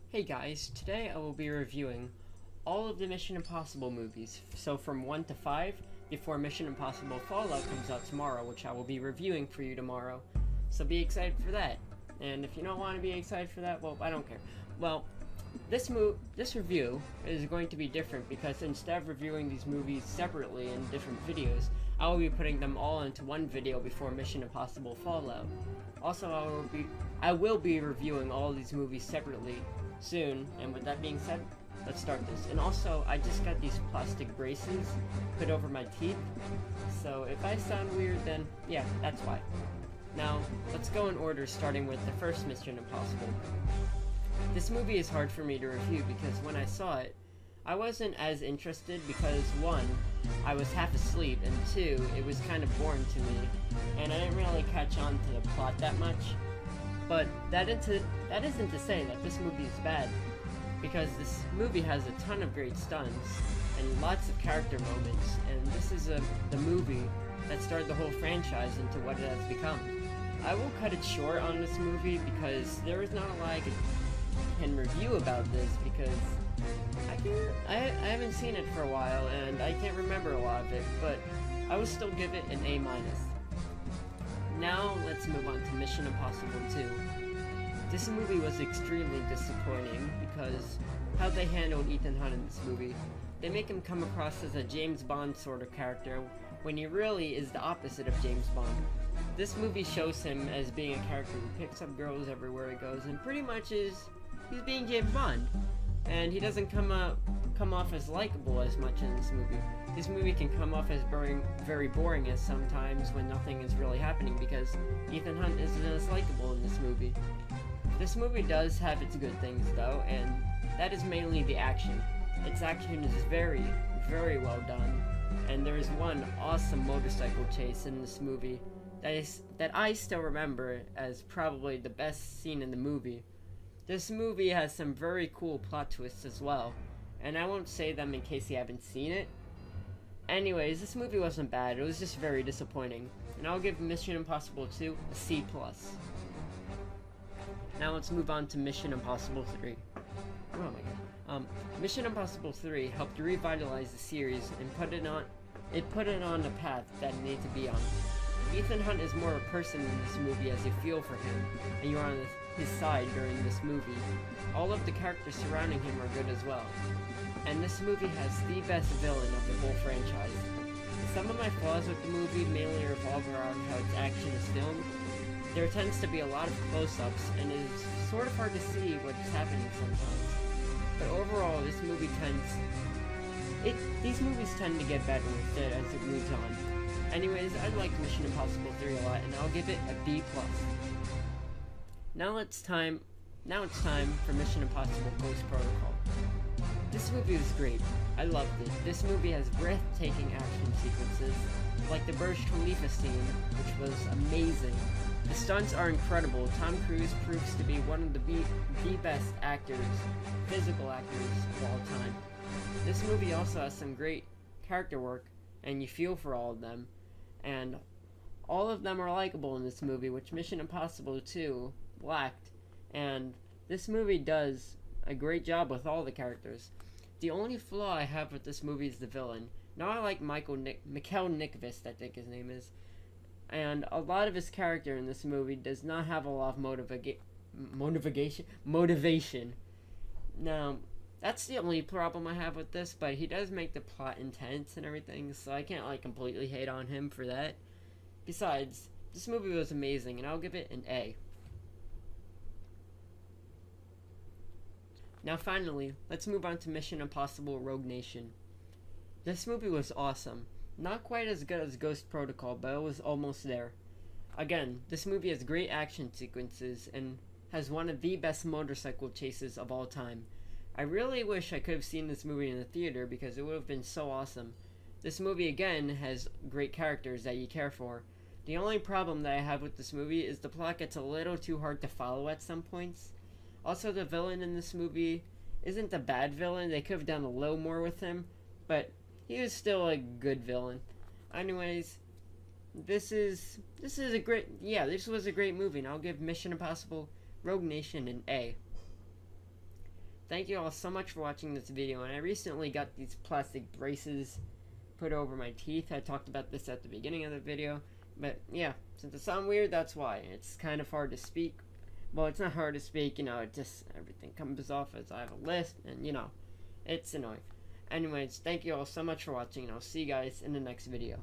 Hey guys, today I will be reviewing all of the Mission Impossible movies, so from 1 to 5, before Mission Impossible Fallout comes out tomorrow, which I will be reviewing for you tomorrow. So be excited for that. And if you don't want to be excited for that, well, I don't care. Well, this review is going to be different because instead of reviewing these movies separately in different videos, I will be putting them all into one video before Mission Impossible Fallout. Also, I will be reviewing all of these movies separately soon, and with that being said, let's start this. And also, I just got these plastic braces put over my teeth, so if I sound weird, then yeah, that's why. Now, let's go in order, starting with the first Mission Impossible. This movie is hard for me to review because when I saw it, I wasn't as interested because one, I was half asleep, and two, it was kind of boring to me, and I didn't really catch on to the plot that much. But that isn't to say that this movie is bad, because this movie has a ton of great stunts and lots of character moments, and this is the movie that started the whole franchise into what it has become. I will cut it short on this movie because there is not a lot I can review about this because I haven't seen it for a while and I can't remember a lot of it, but I would still give it an A-. Now let's move on to Mission Impossible 2. This movie was extremely disappointing because how they handled Ethan Hunt in this movie. They make him come across as a James Bond sort of character when he really is the opposite of James Bond. This movie shows him as being a character who picks up girls everywhere he goes and pretty much he's being James Bond. And he doesn't come off as likable as much in this movie. This movie can come off as very boring as sometimes when nothing is really happening because Ethan Hunt isn't as likable in this movie. This movie does have its good things though, and that is mainly the action. Its action is very, very well done, and there is one awesome motorcycle chase in this movie that I still remember as probably the best scene in the movie. This movie has some very cool plot twists as well, and I won't say them in case you haven't seen it. Anyways, this movie wasn't bad, it was just very disappointing, and I'll give Mission Impossible 2 a C+. Now let's move on to Mission Impossible 3. Oh my god. Mission Impossible 3 helped revitalize the series and put it on a path that it needed to be on. Ethan Hunt is more a person in this movie as you feel for him, and you're on his side during this movie. All of the characters surrounding him are good as well. And this movie has the best villain of the whole franchise. Some of my flaws with the movie mainly revolve around how its action is filmed. There tends to be a lot of close-ups, and it is sort of hard to see what's happening sometimes. But overall, these movies tend to get better with it as it moves on. Anyways, I like Mission Impossible 3 a lot, and I'll give it a B+. Now it's time for Mission Impossible Ghost Protocol. This movie was great. I loved it. This movie has breathtaking action sequences, like the Burj Khalifa scene, which was amazing. The stunts are incredible. Tom Cruise proves to be one of the best physical actors of all time. This movie also has some great character work, and you feel for all of them, and all of them are likable in this movie, which Mission Impossible 2 lacked, and this movie does a great job with all the characters. The only flaw I have with this movie is the villain. Now I like Mikhail Nyqvist, I think his name is, and a lot of his character in this movie does not have a lot of motivation. Now, that's the only problem I have with this, but he does make the plot intense and everything, so I can't completely hate on him for that. Besides, this movie was amazing, and I'll give it an A. Now finally, let's move on to Mission Impossible Rogue Nation. This movie was awesome. Not quite as good as Ghost Protocol, but it was almost there. Again, this movie has great action sequences and has one of the best motorcycle chases of all time. I really wish I could have seen this movie in the theater because it would have been so awesome. This movie again has great characters that you care for. The only problem that I have with this movie is the plot gets a little too hard to follow at some points. Also, the villain in this movie isn't a bad villain. They could have done a little more with him, but he was still a good villain. Anyways, this was a great movie, and I'll give Mission Impossible Rogue Nation an A. thank you all so much for watching this video, and I recently got these plastic braces put over my teeth. I talked about this at the beginning of the video, but yeah, since it sounds weird, that's why. It's kind of hard to speak. Well, it's not hard to speak, it just, everything comes off as I have a lisp, and it's annoying. Anyways, thank you all so much for watching, and I'll see you guys in the next video.